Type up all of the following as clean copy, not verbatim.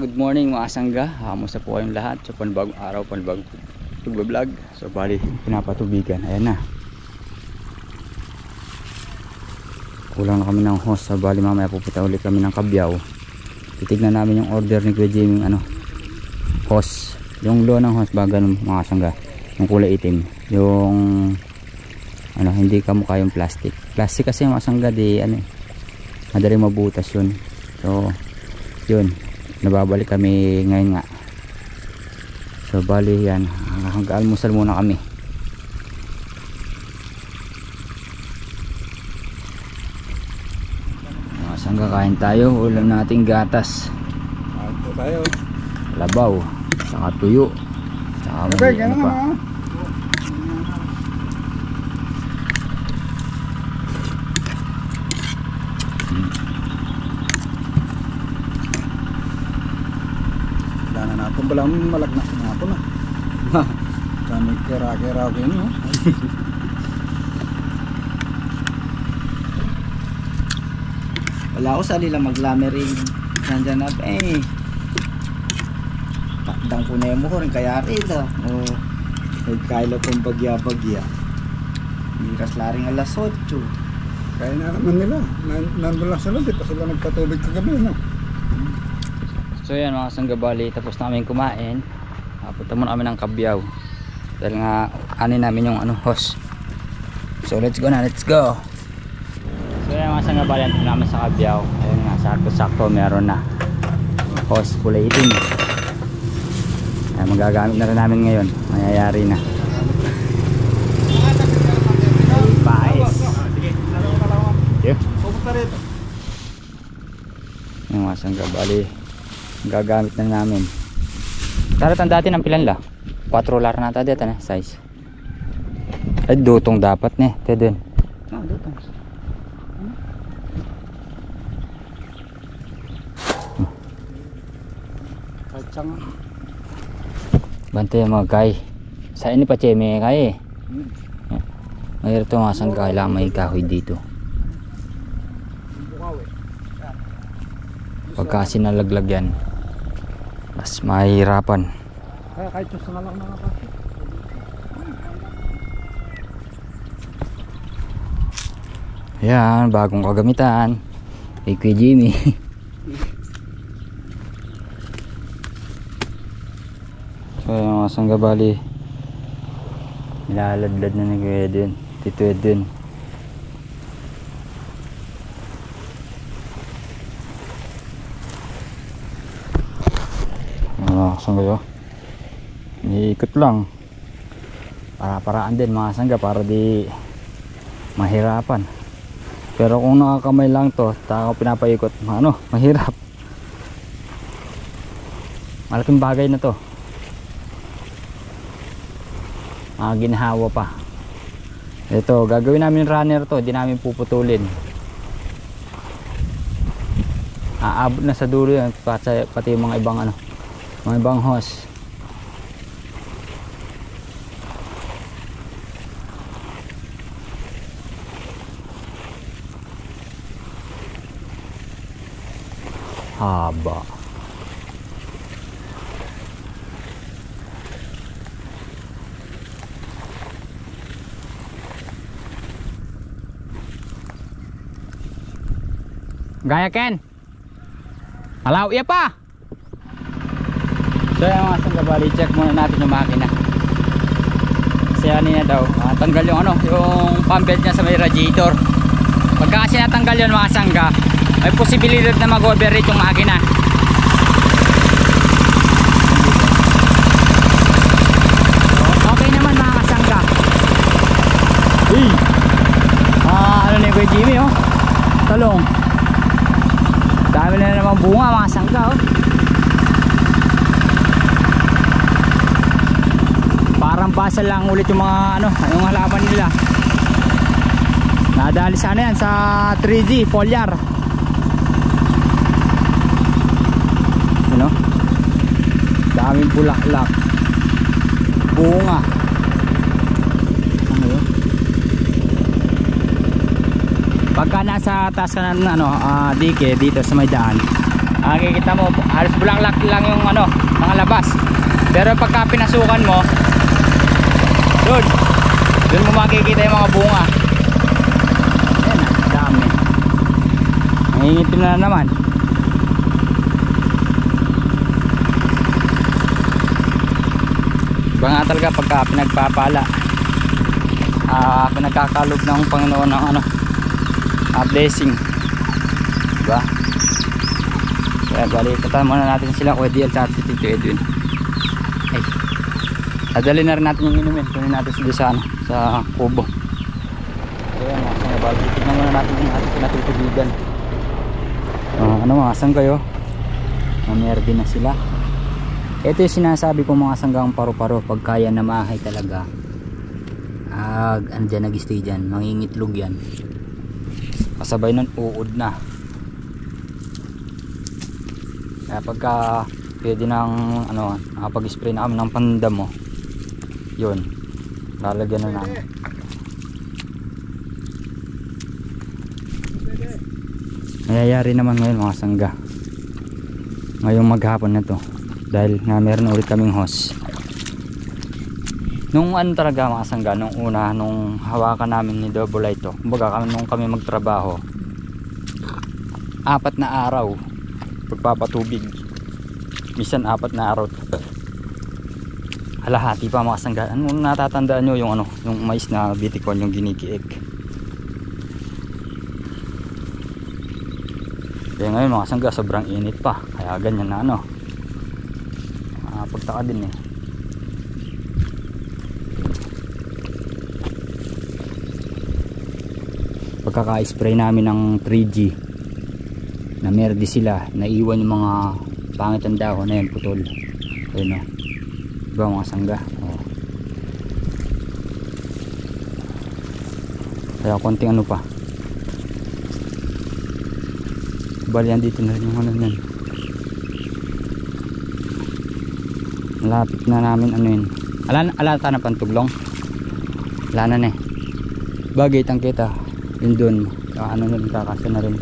good morning mga sangga. Kamusta po kayong lahat sa panibagong araw, panibagong pagbablog. So bali, pinapatubigan. Ayan na. Kulang na kami ng hose. So bali mamaya pupunta ulit kami ng Kabyaw. Titignan namin yung order ni Kuya Jimmy hose. Yung low ng hose ba ganun mga sangga. Yung kulay itim. Yung hindi kamukha yung plastic. Plastic kasi mga sangga di madaling mabutas yun. So yun, nababalik kami ngayon nga. So bali yan, hanggang-almusal muna kami. Saan kakain tayo? Ulam nating gatas. Kain po tayo. Labaw, saka tuyo, saka ano pa. Balang malagnas na ako na. Kami kera-kera ko yun. Wala ako sa lila maglamering. Nandyan na takdang po na mo ko rin kaya rito. Nagkaila pong bagya-bagya. Miras laring alas 8. Kaya na naman nila. Nandun lang sila. Di pa sila nagkatubig kagabi, no? So yan mga sanggabali, tapos namin kumain. Punta muna kami ng Kabyaw dahil nga anin namin yung hose. So let's go na, let's go. So yan mga sanggabali, punta namin sa Kabyaw. Ayun nga, sakto-sakto meron na hose kulay itim. Ayan, magagamit na rin namin ngayon, mayayari na. Pais yung mga sanggabali, gagamit na namin. Taratan dati ng pilan la 4 lar na dito na size. Ay dutong dapat ne tedin. Dutong. Kacang. Bante mga kay. Sa ini pa cheme kay. Mayroon to mga sangga lang may kahoy dito. Pagka sinalaglag yan mas mahirapan. Kaya kahit sa lang mga kasi. Yan, bagong kagamitan kay Kuya Jimmy. So yung mga sanggabali nilaladlad na ni Kuya din, Tito Edwin. Saan kayo? Iikot lang para-paraan din mga sangga para di mahirapan. Pero kung nakakamay lang to tako pinapaikot mahirap. Malaking bagay na to, ginhawa pa. Ito gagawin namin runner to, di namin puputulin. Aabot na sa dulo yan pati yung mga ibang mga ibang hose. Haba. Gaya Ken. Alaw iya pa. So yung mga sanggabali, check muna natin yung makina. Kasi na daw tanggal yung yung pump belt niya sa may radiator. Pagka kasi natanggal yun mga sangga, may posibilidad na mag-overheat yung makina. So, okay naman mga sangga. Ano na yung Kuya Jimmy talong. Dami na naman bunga mga sangga Parang basal lang ulit yung mga yung halaman nila. Nadali sana yan sa 3G foliar. Daming bulaklak, bunga. Pagka nasa taas ka ng dike dito sa may daan, Makikita mo halos bulaklak lang yung ano, mga labas. Pero pagka pinasukan mo, doon mo makikita yung mga bunga. Ayan na, dami. Nangingitim na naman. Iba nga talaga pagka pinagpapala, pinagkakalob ng Panginoon ng ano, blessing, diba? Kaya balikan muna natin sila, Kuya DL at Tito Edwin. Ay, nadali na rin natin yung inumin. Kunin natin sila sa, ano, sa kubo. Kaya mga balikan muna natin yung ating pinatutubigan. Ano mga sanggayo, mamerde na sila. Ito yung sinasabi ko mga sanggang paru-paro. Pag kaya na mahay talaga, ano dyan, nag-stay dyan, mangingitlog yan. Kasabay nun uod na. Kaya pagka pwede ng ano, nakapag-spray na kami ng pandamo, yun, lalagyan na namin. Mayayari naman ngayon mga sangga, ngayong maghapon na to, dahil nga meron ulit kaming hose. Nung ano talaga mga sangga, nung una, nung hawakan namin ni Double ito, kumbaga nung kami magtrabaho, 4 na araw pagpapatubig, minsan 4 na araw, halahati pa mga sangga. Ano natatandaan nyo yung ano, yung mais na bitikon, yung ginikiik. Kaya ngayon mga sangga, sobrang init pa, kaya ganyan na ano, pagtaka din eh. Pagkaka-spray namin ng 3G, na merde sila, naiwan yung mga pangit ang dahon na yan, putol. Ayun o, diba mga sangga? Kaya konting ano pa, bali yan, dito na rin yung ano yan. Malapit na namin ano yun, alata na pantuglong, wala na eh. Bagay tang kita yun dun, ano na rin, kakasya na rin.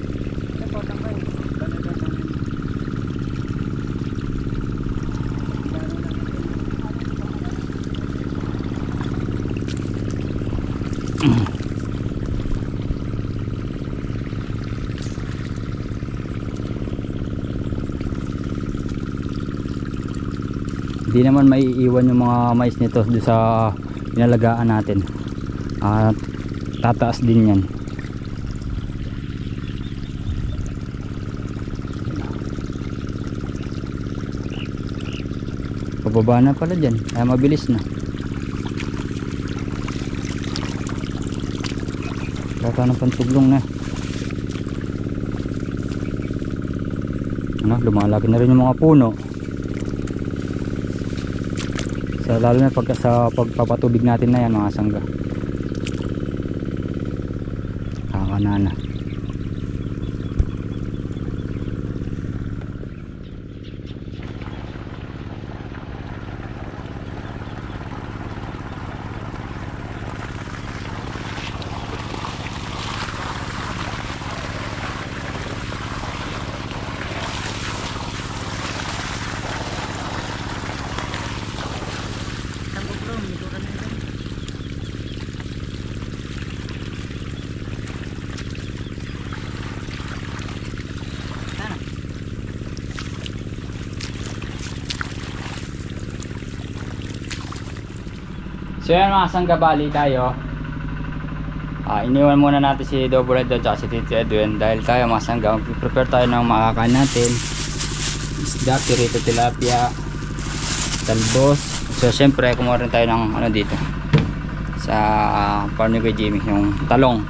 Hindi naman maiiwan yung mga mais nito doon sa pinalagaan natin, at tataas din yan. Pababa na pala dyan, kaya mabilis na. Kata ng pantuglong na. Ano, lumalaki na rin yung mga puno. Lalo na pagka sa pagpapatubig natin na yan mga sangga, kakanana. So yan mga sangga, bali tayo. Iniwan muna natin si Double Red at si Tito Edwin dahil tayo mga sangga, mag-prepare tayo ng makakain natin. Isda, pirito, tilapia, talbos. So syempre kumuha rin tayo ng ano dito sa farm ni Kuya Jimmy, yung talong.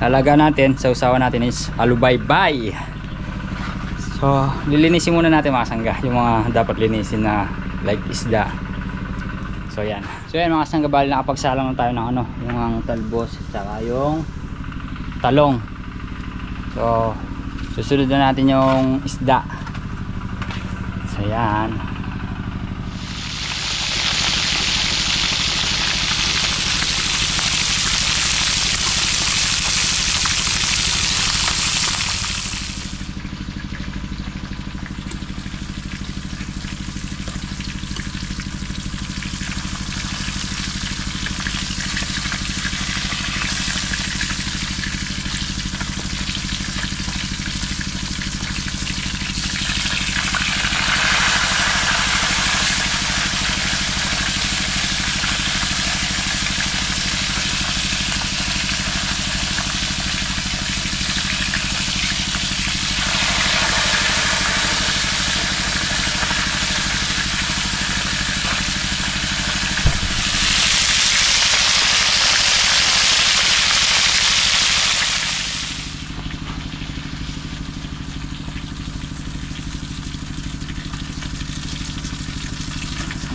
Lalaga natin, sa usawa natin is alubaybay. So lilinisin muna natin mga sangga yung mga dapat linisin na like isda. So yan. So yan mga sangga, bali nakapagsalang na tayo ng ano, yung talbos at saka yung talong. So susunod na natin yung isda. So yan.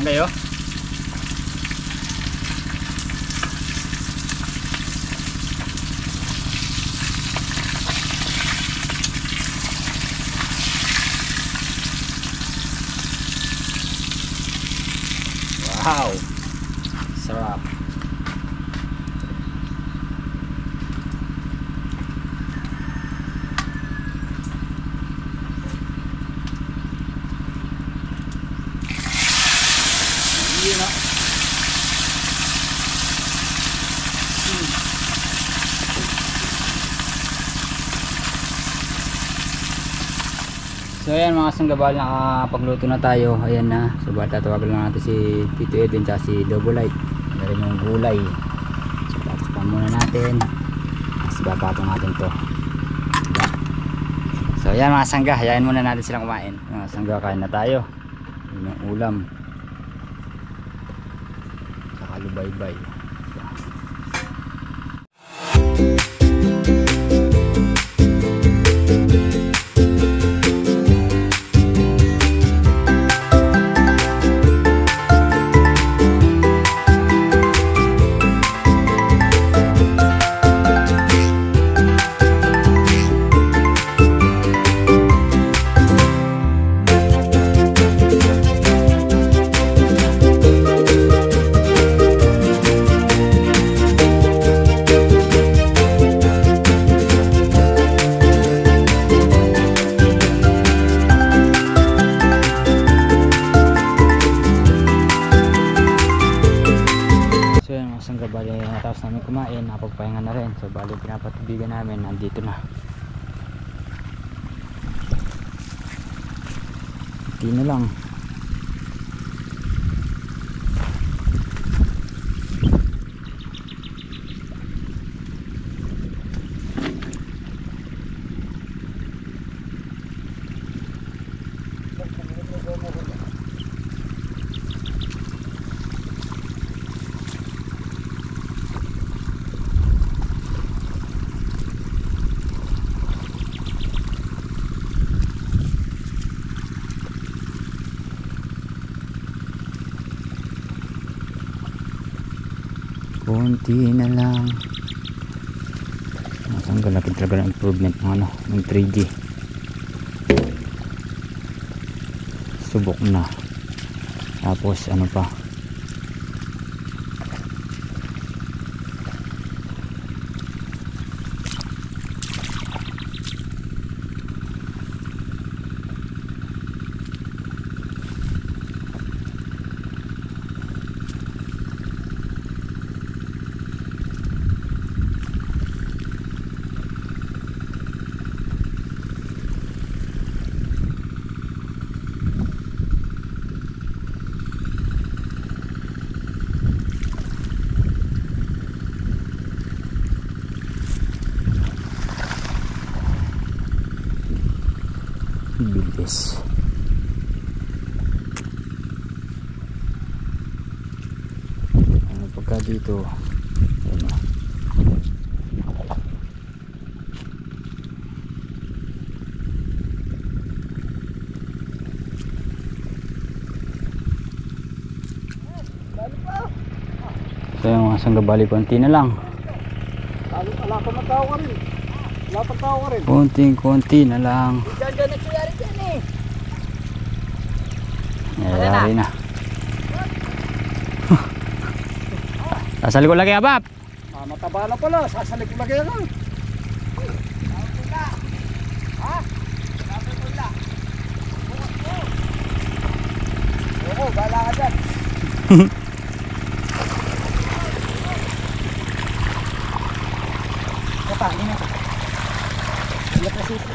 Kayo? Wow! Sarap! So ayan mga sanggabal, nakapagluto na tayo. Ayan na. So tatawagan lang natin si Tito Edwin at si Double Light. Ano rin yung gulay. So tatakpan muna natin. Tapos babapang natin to. So ayan mga sangga, hayain muna natin silang kumain. Mga sangga, kain na tayo. Yun yung ulam. Saka lubaybay. Natapos namin kumain, napagpahinga na rin. So bali pinapatubigan namin, nandito na. Hindi na lang. Konti na lang. Ang galaki talaga ng improvement ng ano, ng 3G. Subok na. Tapos ano pa? Bilis. Ano pagka dito? Ano? So yung mga sanggabali, konti na lang. Wala pa matao ka rin. Wala pa tao ka rin. Konting-konti na lang. Diyan nagsiyari dyan eh. Nangyayari na. Sasali ko lagi, Abab. Mataba na pala. Sasalik ko lagi lang. Ha? Sabi ko lang. Oo, bala ka dyan. Kapag na. Iyak na sisi.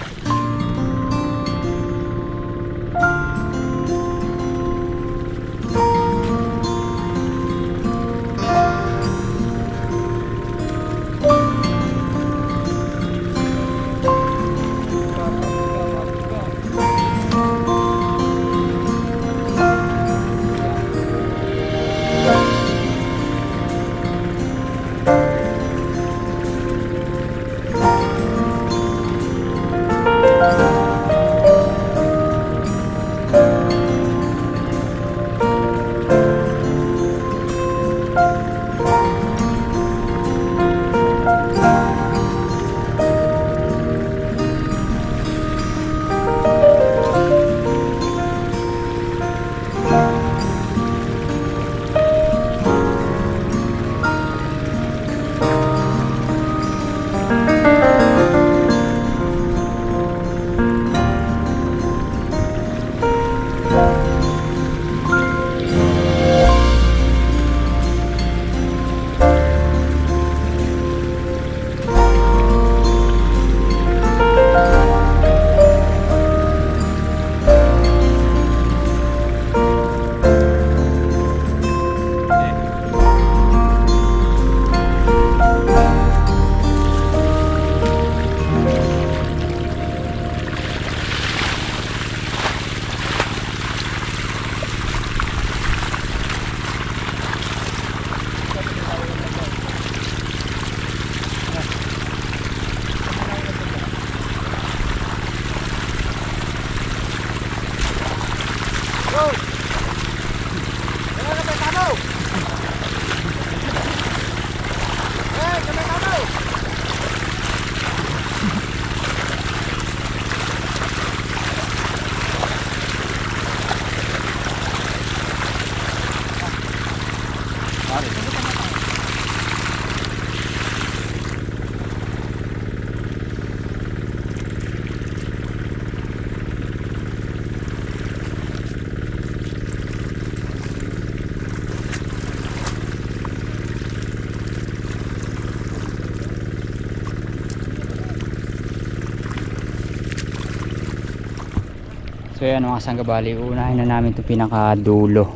So yan mga sangga, bali unahin na namin itong pinakadulo.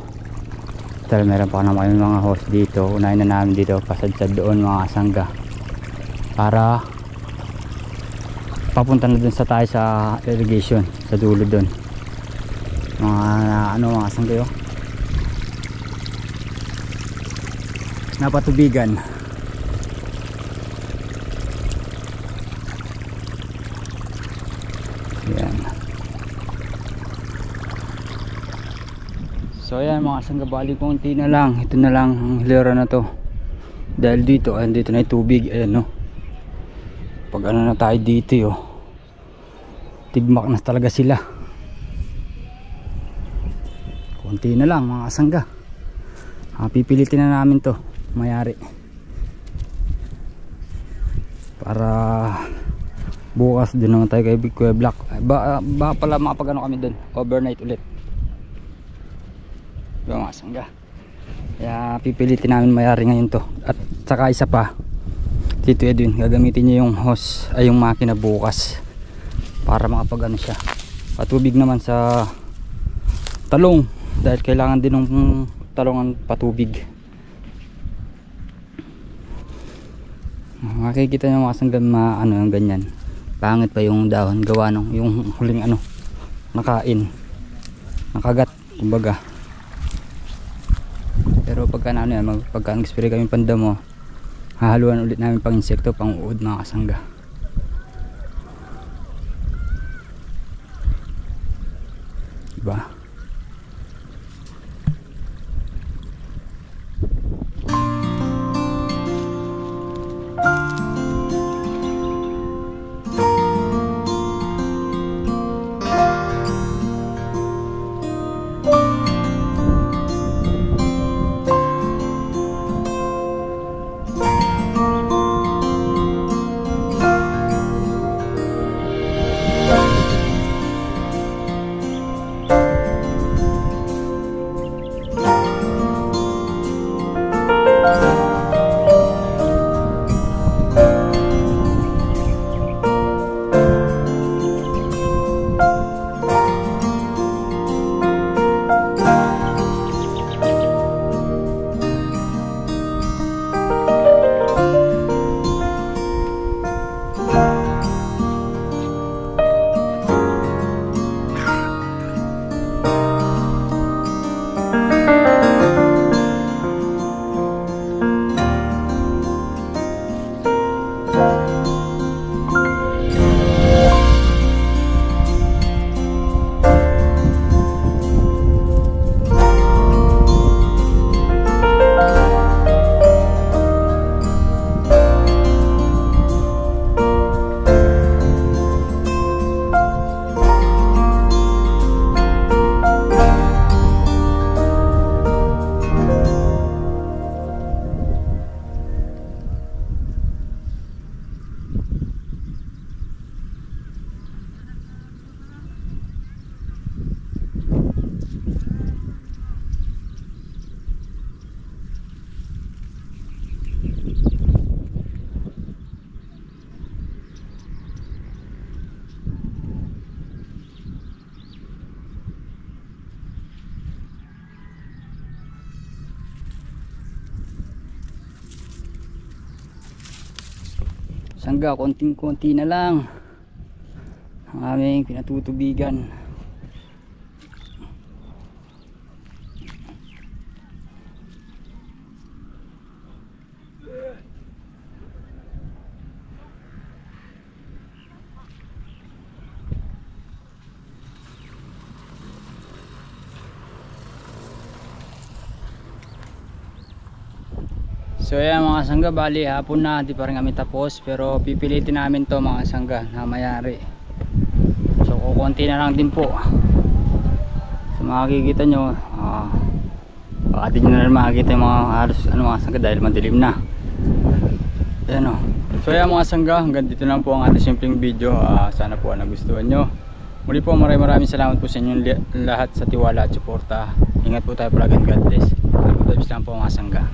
Dahil meron pa naman kami mga hose dito. Unahin na namin dito pasadsad doon mga sangga, para papunta na dun sa tayo sa irrigation sa dulo doon. Mga sangga yun, napatubigan. Yan. So ayan mga sangga, bali konti na lang. Ito na lang ang hilera na to. Dahil dito, dito na yung tubig. Ayan no. Pag ano na tayo dito tigmak na talaga sila. Konti na lang mga sangga. Pipilitin na namin to mayari. Para bukas din naman tayo kay Kuya Black. Ba pala makapag ano kami dun, overnight ulit. Mga sangga, kaya pipilitin namin mayari ngayon to. At saka isa pa, Tito Edwin, gagamitin niya yung hose ay yung makina bukas para makapag ano siya, patubig naman sa talong, dahil kailangan din ng talongan patubig. Makikita nyo mga sangga, ano yung ganyan, pangit pa yung dahon, gawa nung yung huling ano nakain, nakagat kumbaga. Pero pagka ano yan, pagka nag-spray kami pandamo, hahaluan ulit namin pang insekto, pang uod mga kasangga. Diba? Sangga, konting-konti na lang ang aming pinatutubigan. So ayan mga sangga, bali hapon na, di pa rin kami tapos, pero pipilitin namin to mga sangga na mayari. So kukunti na lang din po. So makikita nyo, baka di nyo na rin makikita yung mga halos mga sangga dahil madilim na. Ayan o. So ayan mga sangga, hanggang dito lang po ang ating simpleng video. Sana po nagustuhan nyo. Muli po maraming salamat po sa inyong lahat sa tiwala at suporta. Ingat po tayo palagi, God bless. Good vibes lang po mga sangga.